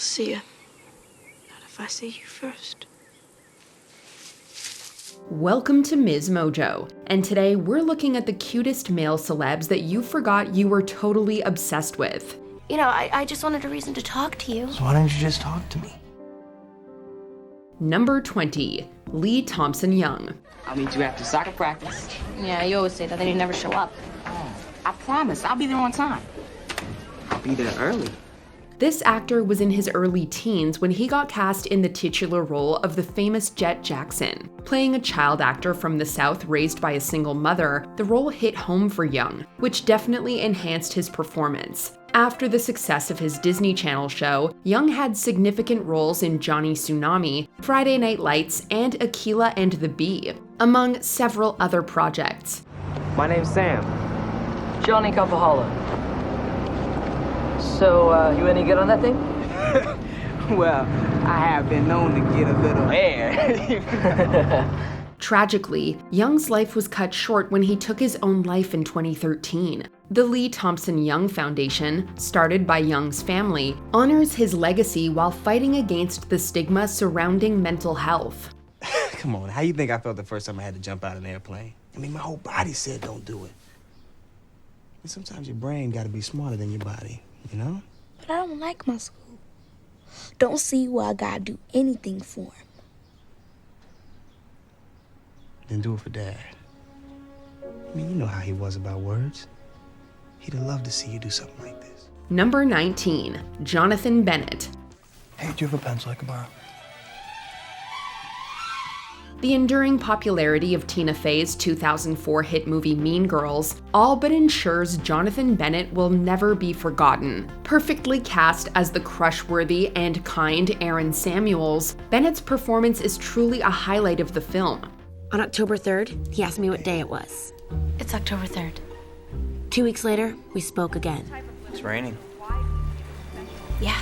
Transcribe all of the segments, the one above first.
see you. Not if I see you first. Welcome to MsMojo, and today we're looking at the cutest male celebs that you forgot you were totally obsessed with. You know, I just wanted a reason to talk to you. So why don't you just talk to me? Number 20, Thompson Young. I'll meet you after soccer practice. Yeah, you always say that, then you never show up. Oh, I promise, I'll be there on time. I'll be there early. This actor was in his early teens when he got cast in the titular role of the famous Jet Jackson. Playing a child actor from the South raised by a single mother, the role hit home for Young, which definitely enhanced his performance. After the success of his Disney Channel show, Young had significant roles in Johnny Tsunami, Friday Night Lights, and Akilah and the Bee, among several other projects. My name's Sam. Johnny Capahala. So, you any good on that thing? Well, I have been known to get a little air. Tragically, Young's life was cut short when he took his own life in 2013. The Thompson Young Foundation, started by Young's family, honors his legacy while fighting against the stigma surrounding mental health. Come on, how you think I felt the first time I had to jump out of an airplane? I mean, my whole body said don't do it. And sometimes your brain gotta be smarter than your body, you know? But I don't like my school. Don't see why I gotta do anything for him. Then do it for Dad. I mean, you know how he was about words. He'd have loved to see you do something like this. Number 19, Jonathan Bennett. Hey, do you have a pencil I can borrow? The enduring popularity of Tina Fey's 2004 hit movie Mean Girls all but ensures Jonathan Bennett will never be forgotten. Perfectly cast as the crush-worthy and kind Aaron Samuels, Bennett's performance is truly a highlight of the film. On October 3rd, he asked me what day it was. It's October 3rd. 2 weeks later, we spoke again. It's raining. Yeah.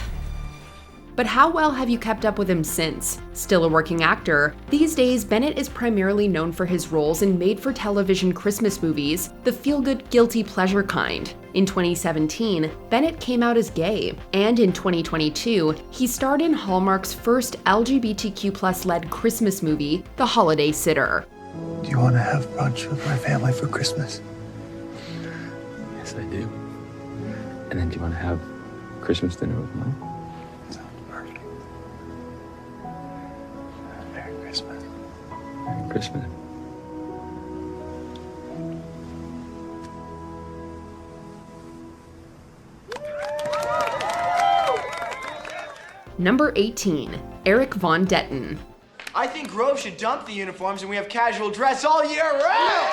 But how well have you kept up with him since? Still a working actor, these days Bennett is primarily known for his roles in made-for-television Christmas movies, the feel-good guilty pleasure kind. In 2017, Bennett came out as gay, and in 2022, he starred in Hallmark's first LGBTQ+-led Christmas movie, The Holiday Sitter. Do you want to have brunch with my family for Christmas? Yes, I do. And then do you want to have Christmas dinner with mine? Sounds perfect. Merry Christmas. Merry Christmas. Number 18, Eric Von Detten. I think Grove should dump the uniforms and we have casual dress all year round!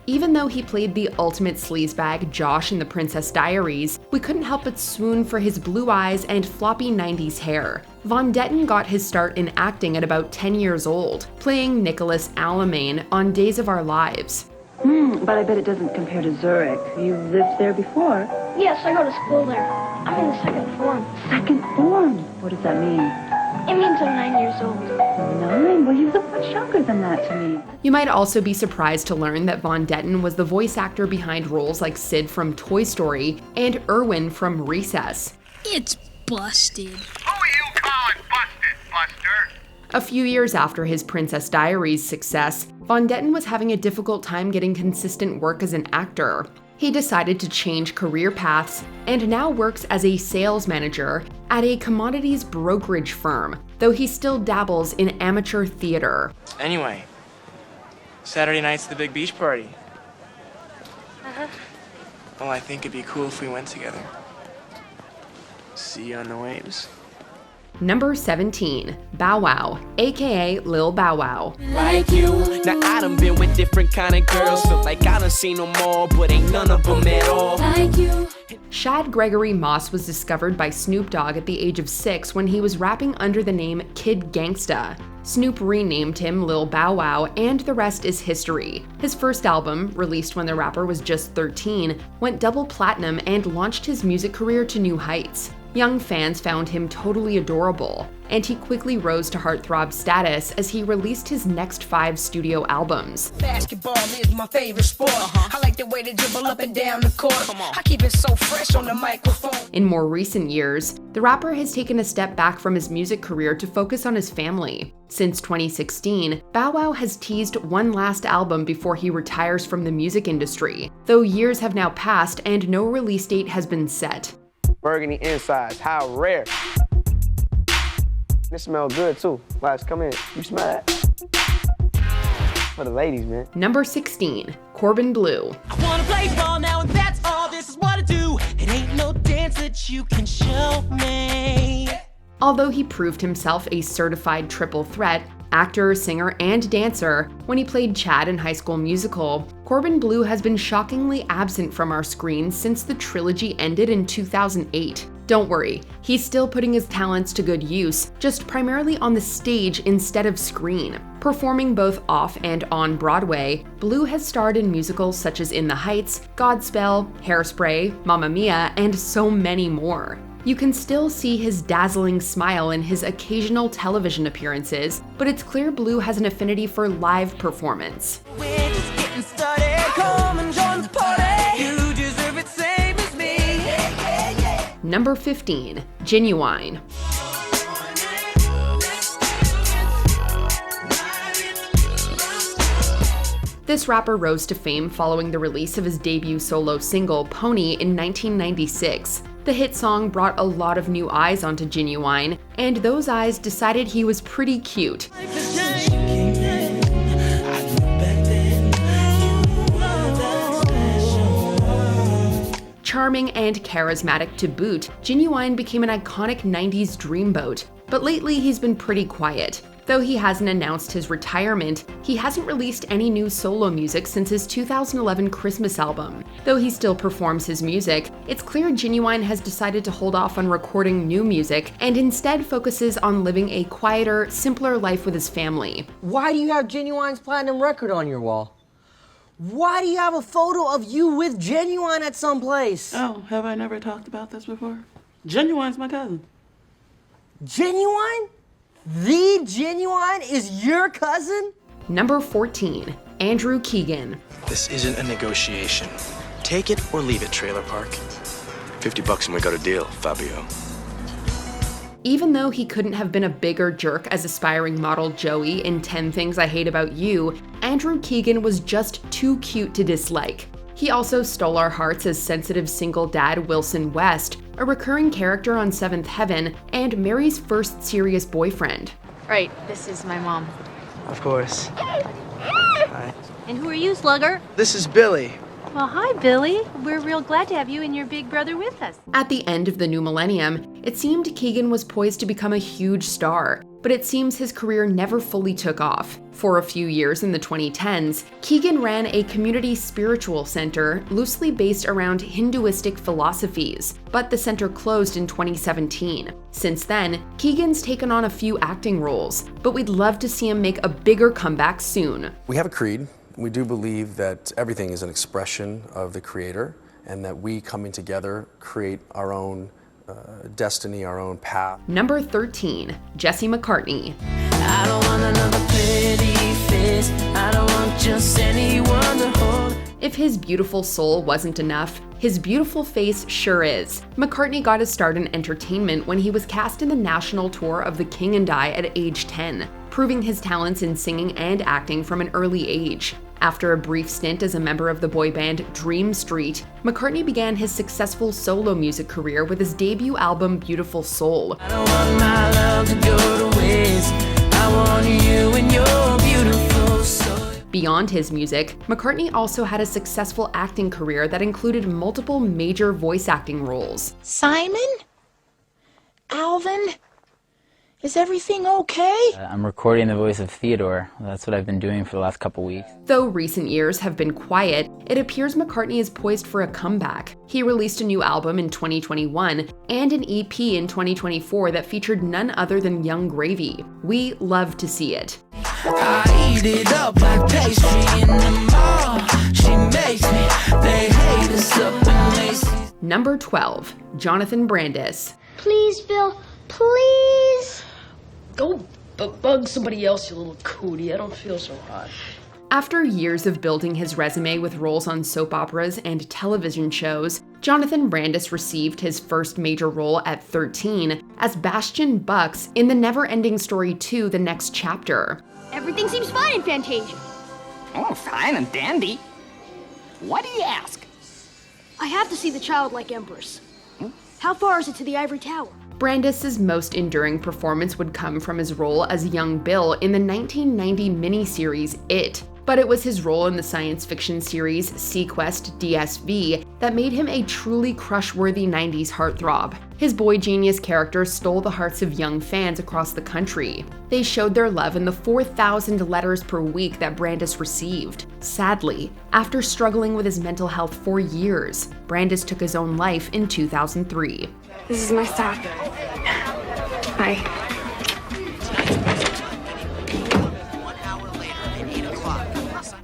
Even though he played the ultimate sleazebag Josh in The Princess Diaries, we couldn't help but swoon for his blue eyes and floppy 90s hair. Von Detten got his start in acting at about 10 years old, playing Nicholas Alamain on Days of Our Lives. But I bet it doesn't compare to Zurich. You lived there before. Yes, I go to school there. I'm in the second form. Second form? What does that mean? It means I'm 9 years old. 9? Well, you look much younger than that to me. You might also be surprised to learn that Von Detten was the voice actor behind roles like Sid from Toy Story and Erwin from Recess. It's busted. Who are you calling busted, Buster? A few years after his Princess Diaries success, Von Detten was having a difficult time getting consistent work as an actor. He decided to change career paths and now works as a sales manager at a commodities brokerage firm, though he still dabbles in amateur theater. Anyway, Saturday night's the big beach party. Well, I think it'd be cool if we went together. See you on the waves. Number 17, Bow Wow, aka Lil Bow Wow. Like you. Now I done been with different kind of girls. Feel like I done seen them all, but ain't none of them at all. Like you. Shad Gregory Moss was discovered by Snoop Dogg at the age of 6 when he was rapping under the name Kid Gangsta. Snoop renamed him Lil Bow Wow, and the rest is history. His first album, released when the rapper was just 13, went double platinum and launched his music career to new heights. Young fans found him totally adorable, and he quickly rose to heartthrob status as he released his next 5 studio albums. Basketball is my favorite sport. I like the way they dribble up and down the court. I keep it so fresh on the microphone. In more recent years, the rapper has taken a step back from his music career to focus on his family. Since 2016, Bow Wow has teased one last album before he retires from the music industry, though years have now passed and no release date has been set. Burgundy insides, how rare. This smells good too. Guys, come in. You smell that? For the ladies, man. Number 16, Corbin Bleu. I wanna play ball now and that's all, this is what I do. It ain't no dance that you can show me. Although he proved himself a certified triple threat, actor, singer, and dancer, when he played Chad in High School Musical, Corbin Bleu has been shockingly absent from our screens since the trilogy ended in 2008. Don't worry, he's still putting his talents to good use, just primarily on the stage instead of screen. Performing both off and on Broadway, Bleu has starred in musicals such as In the Heights, Godspell, Hairspray, Mamma Mia, and so many more. You can still see his dazzling smile in his occasional television appearances, but it's clear Bleu has an affinity for live performance. We're just getting started. Come and join the party. You deserve it, same as me. Number 15, Ginuwine. This rapper rose to fame following the release of his debut solo single, Pony, in 1996. The hit song brought a lot of new eyes onto Ginuwine, and those eyes decided he was pretty cute. Charming and charismatic to boot, Ginuwine became an iconic 90s dreamboat, but lately he's been pretty quiet. Though he hasn't announced his retirement, he hasn't released any new solo music since his 2011 Christmas album. Though he still performs his music, it's clear Ginuwine has decided to hold off on recording new music and instead focuses on living a quieter, simpler life with his family. Why do you have Ginuwine's platinum record on your wall? Why do you have a photo of you with Ginuwine at some place? Oh, have I never talked about this before? Ginuwine's my cousin. Ginuwine? The Ginuwine is your cousin? Number 14, Andrew Keegan. This isn't a negotiation. Take it or leave it, trailer park. $50 and we got a deal, Fabio. Even though he couldn't have been a bigger jerk as aspiring model Joey in 10 Things I Hate About You, Andrew Keegan was just too cute to dislike. He also stole our hearts as sensitive single dad Wilson West, a recurring character on Seventh Heaven, and Mary's first serious boyfriend. Right, this is my mom. Of course. Hi. And who are you, Slugger? This is Billy. Well, hi, Billy. We're real glad to have you and your big brother with us. At the end of the new millennium, it seemed Keegan was poised to become a huge star, but it seems his career never fully took off. For a few years in the 2010s, Keegan ran a community spiritual center loosely based around Hinduistic philosophies, but the center closed in 2017. Since then, Keegan's taken on a few acting roles, but we'd love to see him make a bigger comeback soon. We have a creed. We do believe that everything is an expression of the Creator, and that we coming together create our own destiny, our own path. Number 13, Jesse McCartney. I don't want another pretty face. I don't want just anyone to hold. If his beautiful soul wasn't enough, his beautiful face sure is. McCartney got his start in entertainment when he was cast in the national tour of The King and I at age 10, proving his talents in singing and acting from an early age. After a brief stint as a member of the boy band Dream Street, McCartney began his successful solo music career with his debut album Beautiful Soul. I don't want my love to go to waste. I want you and your beautiful soul. Beyond his music, McCartney also had a successful acting career that included multiple major voice acting roles. Simon? Alvin? Is everything okay? I'm recording the voice of Theodore. That's what I've been doing for the last couple weeks. Though recent years have been quiet, it appears McCartney is poised for a comeback. He released a new album in 2021 and an EP in 2024 that featured none other than Young Gravy. We love to see it. I eat it up like pastry in the mall. She makes me, they hate us up in Macy's. Number 12, Jonathan Brandis. Please, Bill, please. Go bug somebody else, you little cootie. I don't feel so hot. After years of building his resume with roles on soap operas and television shows, Jonathan Brandis received his first major role at 13 as Bastian Bucks in The Never-Ending Story 2: The Next Chapter. Everything seems fine in Fantasia. Oh, fine and dandy. Why do you ask? I have to see the childlike empress. How far is it to the Ivory Tower? Brandis' most enduring performance would come from his role as young Bill in the 1990 miniseries It, but it was his role in the science fiction series Sequest DSV that made him a truly crush-worthy 90s heartthrob. His boy genius character stole the hearts of young fans across the country. They showed their love in the 4,000 letters per week that Brandis received. Sadly, after struggling with his mental health for years, Brandis took his own life in 2003. This is my stop. Bye.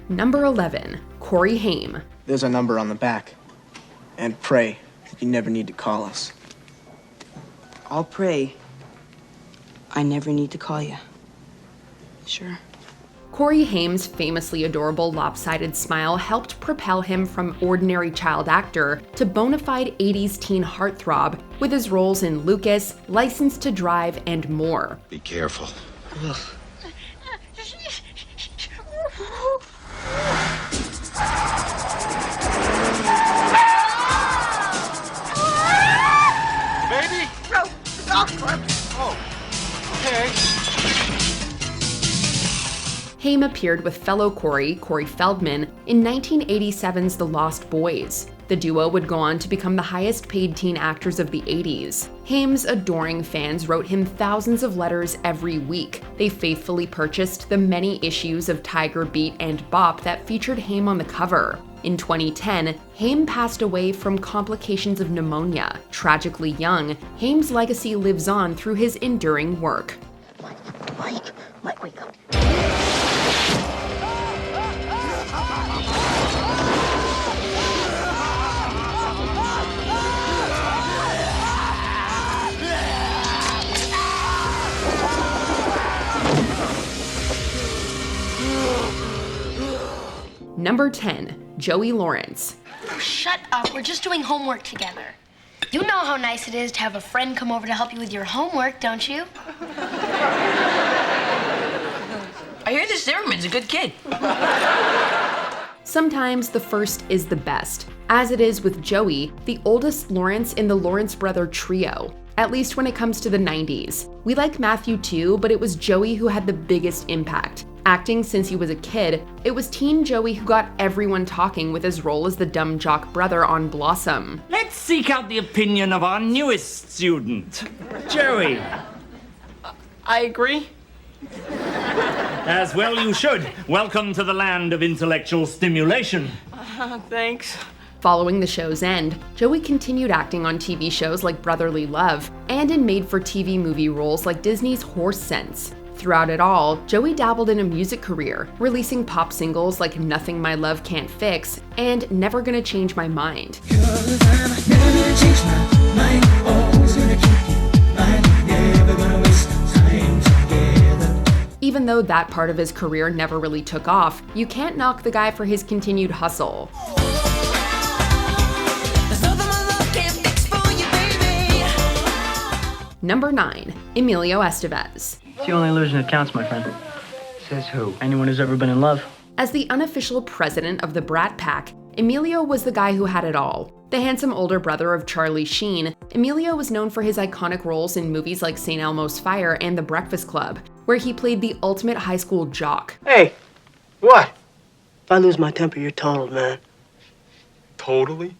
Number 11, Corey Haim. There's a number on the back. And pray that you never need to call us. I'll pray I never need to call you. Sure. Corey Haim's famously adorable lopsided smile helped propel him from ordinary child actor to bona fide 80s teen heartthrob with his roles in Lucas, License to Drive, and more. Be careful. Ugh. Baby? No, the dog clipped. Oh, okay. Haim appeared with fellow Corey Feldman, in 1987's The Lost Boys. The duo would go on to become the highest paid teen actors of the 80s. Haim's adoring fans wrote him thousands of letters every week. They faithfully purchased the many issues of Tiger Beat and Bop that featured Haim on the cover. In 2010, Haim passed away from complications of pneumonia. Tragically young, Haim's legacy lives on through his enduring work. Mike, wake up. Number 10, Joey Lawrence. Oh, shut up. We're just doing homework together. You know how nice it is to have a friend come over to help you with your homework, don't you? I hear this Zimmerman's a good kid. Sometimes the first is the best, as it is with Joey, the oldest Lawrence in the Lawrence brother trio, at least when it comes to the 90s. We like Matthew too, but it was Joey who had the biggest impact. Acting since he was a kid, it was teen Joey who got everyone talking with his role as the dumb jock brother on Blossom. Let's seek out the opinion of our newest student, Joey. I agree. As well you should. Welcome to the land of intellectual stimulation. Thanks. Following the show's end, Joey continued acting on TV shows like Brotherly Love and in made-for-TV movie roles like Disney's Horse Sense. Throughout it all, Joey dabbled in a music career, releasing pop singles like Nothing My Love Can't Fix and Never Gonna Change My Mind. Even though that part of his career never really took off, you can't knock the guy for his continued hustle. Number 9, Emilio Estevez. It's the only illusion that counts, my friend. Says who? Anyone who's ever been in love. As the unofficial president of the Brat Pack, Emilio was the guy who had it all. The handsome older brother of Charlie Sheen, Emilio was known for his iconic roles in movies like St. Elmo's Fire and The Breakfast Club, where he played the ultimate high school jock. Hey, what? If I lose my temper, you're totaled, man. Totally?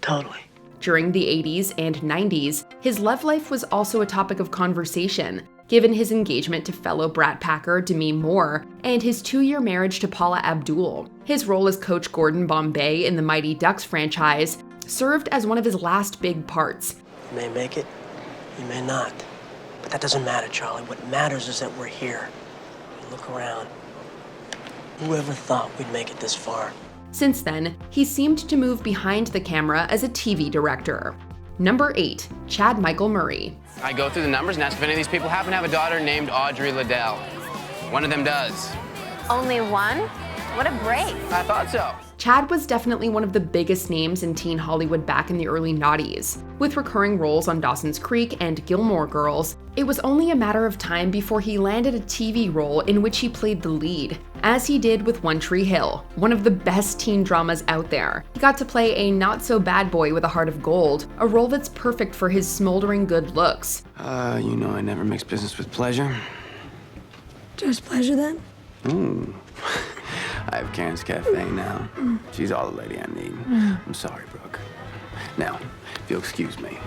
Totally. During the 80s and 90s, his love life was also a topic of conversation, given his engagement to fellow Brat Packer Demi Moore and his 2-year marriage to Paula Abdul. His role as Coach Gordon Bombay in the Mighty Ducks franchise served as one of his last big parts. You may make it, you may not. But that doesn't matter, Charlie. What matters is that we're here. Look around. Whoever thought we'd make it this far? Since then, he seemed to move behind the camera as a TV director. Number 8. Chad Michael Murray. I go through the numbers and ask if any of these people happen to have a daughter named Audrey Liddell. One of them does. Only one? What a break. I thought so. Chad was definitely one of the biggest names in teen Hollywood back in the early noughties. With recurring roles on Dawson's Creek and Gilmore Girls, it was only a matter of time before he landed a TV role in which he played the lead, as he did with One Tree Hill, one of the best teen dramas out there. He got to play a not-so-bad boy with a heart of gold, a role that's perfect for his smoldering good looks. You know I never mix business with pleasure. Just pleasure then? Ooh. I have Karen's Cafe now. She's all the lady I need. I'm sorry, Brooke. Now, if you'll excuse me.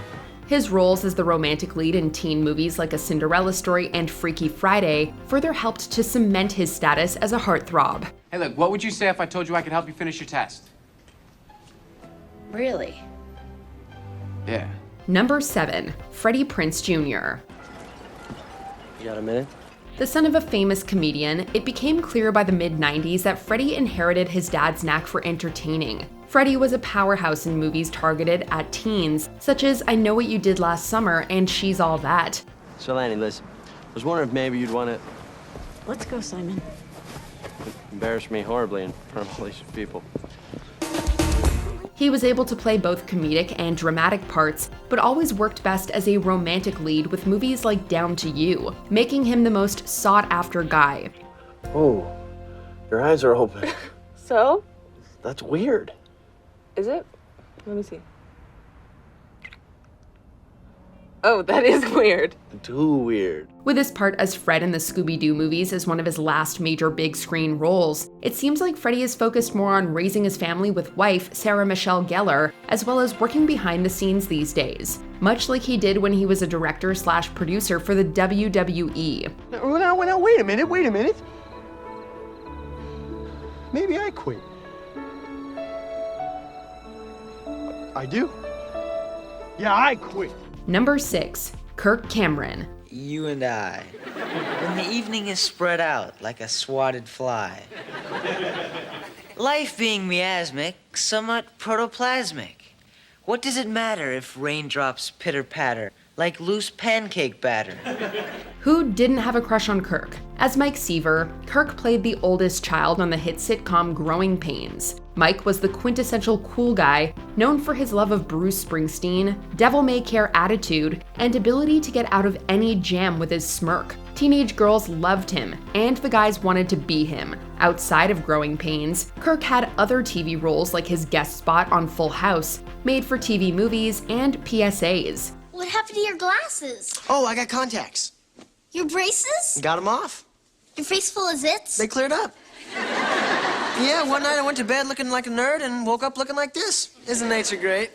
His roles as the romantic lead in teen movies like A Cinderella Story and Freaky Friday further helped to cement his status as a heartthrob. Hey, look, what would you say if I told you I could help you finish your test? Really? Yeah. Number 7. Freddie Prinze Jr. You got a minute? The son of a famous comedian, it became clear by the mid-90s that Freddie inherited his dad's knack for entertaining. Freddie was a powerhouse in movies targeted at teens, such as I Know What You Did Last Summer and She's All That. So, Lanny, listen. I was wondering if maybe you'd want to... Let's go, Simon. Embarrass me horribly in front of all these people. He was able to play both comedic and dramatic parts, but always worked best as a romantic lead with movies like Down to You, making him the most sought-after guy. Oh, your eyes are open. So? That's weird. Is it? Let me see. Oh, that is weird. Too weird. With his part as Fred in the Scooby-Doo movies as one of his last major big screen roles, it seems like Freddie is focused more on raising his family with wife Sarah Michelle Gellar, as well as working behind the scenes these days, much like he did when he was a director/producer for the WWE. Now, wait a minute. Maybe I quit. I do. Yeah, I quit. Number 6. Kirk Cameron. You and I. When the evening is spread out like a swatted fly. Life being miasmic, somewhat protoplasmic. What does it matter if raindrops pitter-patter like loose pancake batter? Who didn't have a crush on Kirk? As Mike Seaver, Kirk played the oldest child on the hit sitcom Growing Pains. Mike was the quintessential cool guy, known for his love of Bruce Springsteen, devil-may-care attitude, and ability to get out of any jam with his smirk. Teenage girls loved him, and the guys wanted to be him. Outside of Growing Pains, Kirk had other TV roles like his guest spot on Full House, made-for-TV movies, and PSAs. What happened to your glasses? Oh, I got contacts. Your braces? Got them off. Your face full of zits? They cleared up. Yeah, one night I went to bed looking like a nerd and woke up looking like this. Isn't nature great?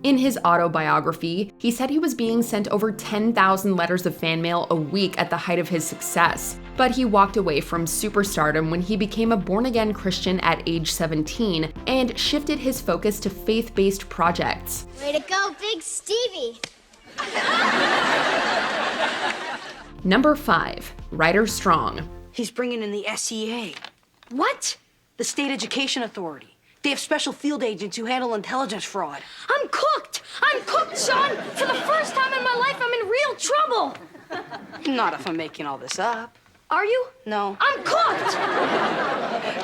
In his autobiography, he said he was being sent over 10,000 letters of fan mail a week at the height of his success, but he walked away from superstardom when he became a born-again Christian at age 17 and shifted his focus to faith-based projects. Way to go, Big Stevie! Number 5. Ryder Strong. He's bringing in the SEA. What? The State Education Authority. They have special field agents who handle intelligence fraud. I'm cooked! I'm cooked, Sean! For the first time in my life, I'm in real trouble! Not if I'm making all this up. Are you? No. I'm cooked!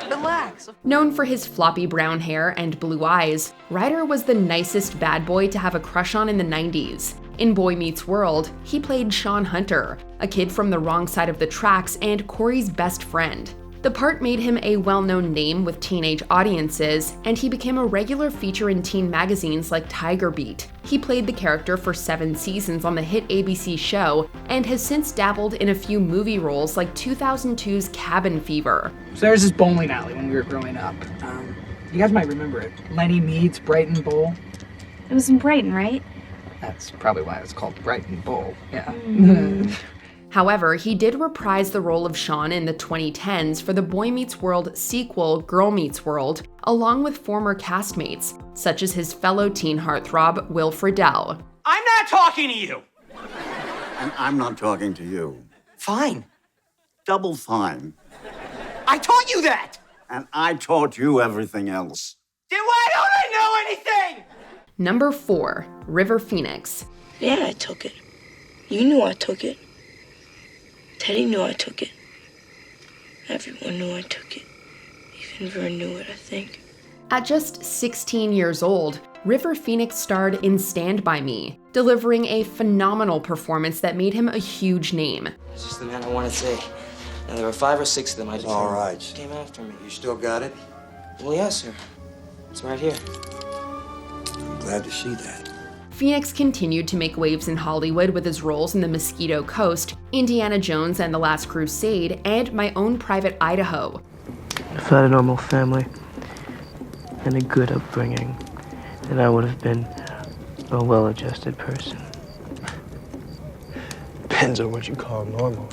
Relax. Known for his floppy brown hair and blue eyes, Ryder was the nicest bad boy to have a crush on in the 90s. In Boy Meets World, he played Sean Hunter, a kid from the wrong side of the tracks and Corey's best friend. The part made him a well-known name with teenage audiences, and he became a regular feature in teen magazines like Tiger Beat. He played the character for 7 seasons on the hit ABC show, and has since dabbled in a few movie roles like 2002's Cabin Fever. So there was this bowling alley when we were growing up. You guys might remember it. Lenny Mead's Brighton Bowl. It was in Brighton, right? That's probably why it was called Brighton Bowl. Yeah. However, he did reprise the role of Sean in the 2010s for the Boy Meets World sequel, Girl Meets World, along with former castmates, such as his fellow teen heartthrob, Will Friedle. I'm not talking to you! And I'm not talking to you. Fine. Double fine. I taught you that! And I taught you everything else. Then why don't I know anything? Number 4, River Phoenix. Yeah, I took it. You knew I took it. Teddy knew I took it. Everyone knew I took it. Even Vern knew it, I think. At just 16 years old, River Phoenix starred in Stand By Me, delivering a phenomenal performance that made him a huge name. It's just the man I want to say. Now, there were 5 or 6 of them. I just All right. came after me. You still got it? Well, yes, sir. It's right here. I'm glad to see that. Phoenix continued to make waves in Hollywood with his roles in The Mosquito Coast, Indiana Jones and the Last Crusade, and My Own Private Idaho. If I had a normal family and a good upbringing, then I would have been a well-adjusted person. Depends on what you call normal.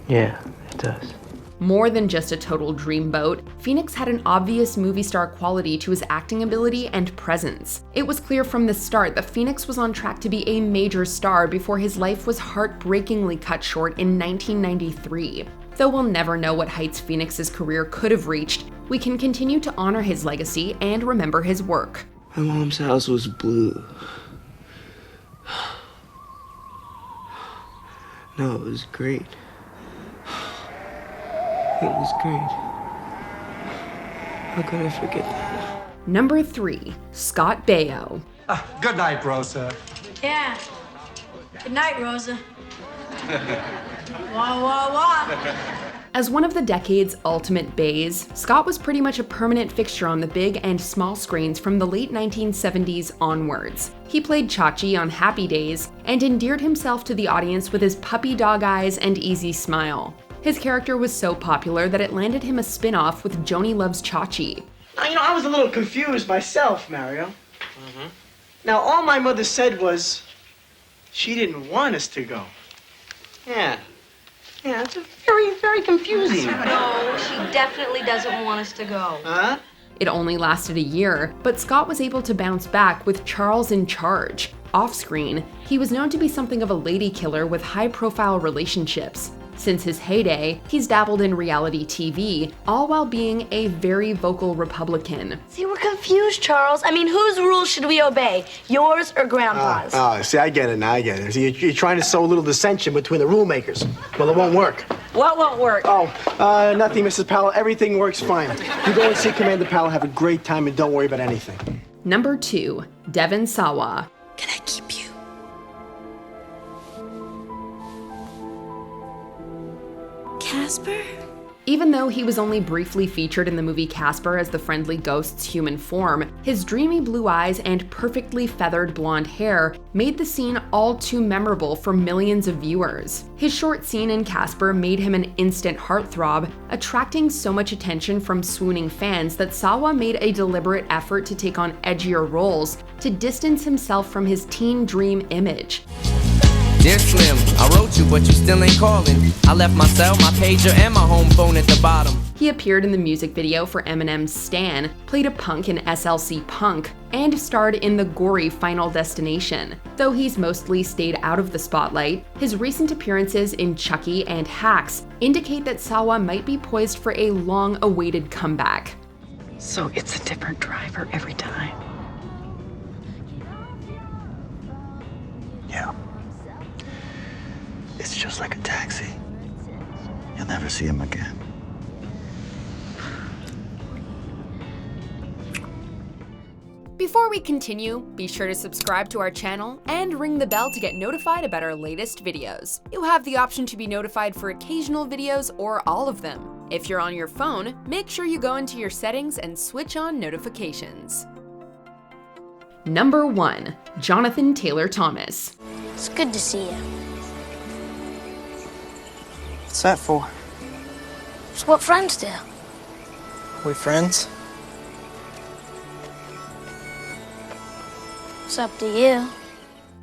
Yeah, it does. More than just a total dreamboat, Phoenix had an obvious movie star quality to his acting ability and presence. It was clear from the start that Phoenix was on track to be a major star before his life was heartbreakingly cut short in 1993. Though we'll never know what heights Phoenix's career could have reached, we can continue to honor his legacy and remember his work. My mom's house was blue. No, it was great. It was great. How could I forget that? Number 3, Scott Baio. Good night, Rosa. Yeah. Good night, Rosa. Wah, wah, wah. As one of the decade's ultimate bays, Scott was pretty much a permanent fixture on the big and small screens from the late 1970s onwards. He played Chachi on Happy Days and endeared himself to the audience with his puppy dog eyes and easy smile. His character was so popular that it landed him a spin-off with Joni Loves Chachi. I was a little confused myself, Mario. Mm-hmm. Now, all my mother said was she didn't want us to go. Yeah, it's very, very confusing. No, she definitely doesn't want us to go. Huh? It only lasted a year, but Scott was able to bounce back with Charles in Charge. Off-screen, he was known to be something of a lady killer with high-profile relationships. Since his heyday, he's dabbled in reality TV, all while being a very vocal Republican. See, we're confused, Charles. I mean, whose rules should we obey? Yours or Grandpa's? See, I get it now, I get it. See, you're trying to sow a little dissension between the rule makers. Well, it won't work. What won't work? Nothing, Mrs. Powell. Everything works fine. You go and see Commander Powell, have a great time, and don't worry about anything. Number 2, Devon Sawa. Can I keep you? Casper? Even though he was only briefly featured in the movie Casper as the friendly ghost's human form, his dreamy blue eyes and perfectly feathered blonde hair made the scene all too memorable for millions of viewers. His short scene in Casper made him an instant heartthrob, attracting so much attention from swooning fans that Sawa made a deliberate effort to take on edgier roles to distance himself from his teen dream image. Dear Slim, I wrote you, but you still ain't calling. I left my cell, my pager, and my home phone at the bottom. He appeared in the music video for Eminem's Stan, played a punk in SLC Punk, and starred in the gory Final Destination. Though he's mostly stayed out of the spotlight, his recent appearances in Chucky and Hacks indicate that Sawa might be poised for a long-awaited comeback. So it's a different driver every time. Yeah. It's just like a taxi. You'll never see him again. Before we continue, be sure to subscribe to our channel and ring the bell to get notified about our latest videos. You have the option to be notified for occasional videos or all of them. If you're on your phone, make sure you go into your settings and switch on notifications. Number 1, Jonathan Taylor Thomas. It's good to see you. What's that for? It's what friends do. We friends? It's up to you.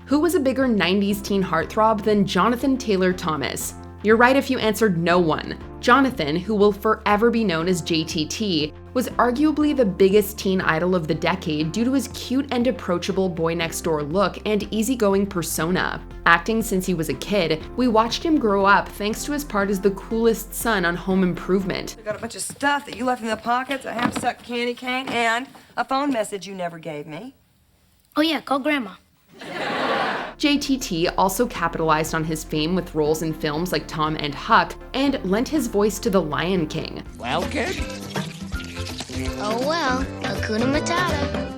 Who was a bigger 90s teen heartthrob than Jonathan Taylor Thomas? You're right if you answered no one. Jonathan, who will forever be known as JTT, was arguably the biggest teen idol of the decade due to his cute and approachable boy-next-door look and easygoing persona. Acting since he was a kid, we watched him grow up thanks to his part as the coolest son on Home Improvement. I got a bunch of stuff that you left in the pockets, a half-stuck candy cane, and a phone message you never gave me. Oh yeah, call Grandma. JTT also capitalized on his fame with roles in films like Tom and Huck, and lent his voice to The Lion King. Well, kid? Oh well, Hakuna Matata.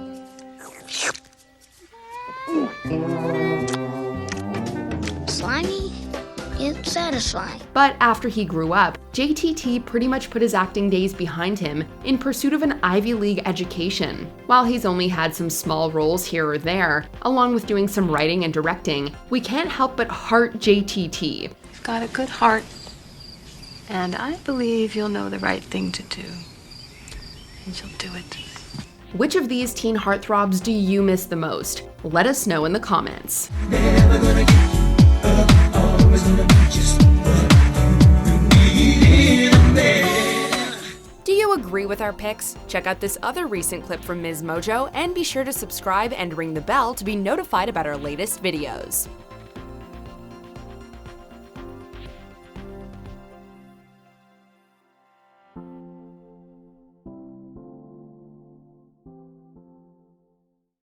Slimy, it's satisfying. But after he grew up, JTT pretty much put his acting days behind him in pursuit of an Ivy League education. While he's only had some small roles here or there, along with doing some writing and directing, we can't help but heart JTT. You've got a good heart, and I believe you'll know the right thing to do. And you'll do it. Which of these teen heartthrobs do you miss the most? Let us know in the comments. Do you agree with our picks? Check out this other recent clip from MsMojo and be sure to subscribe and ring the bell to be notified about our latest videos.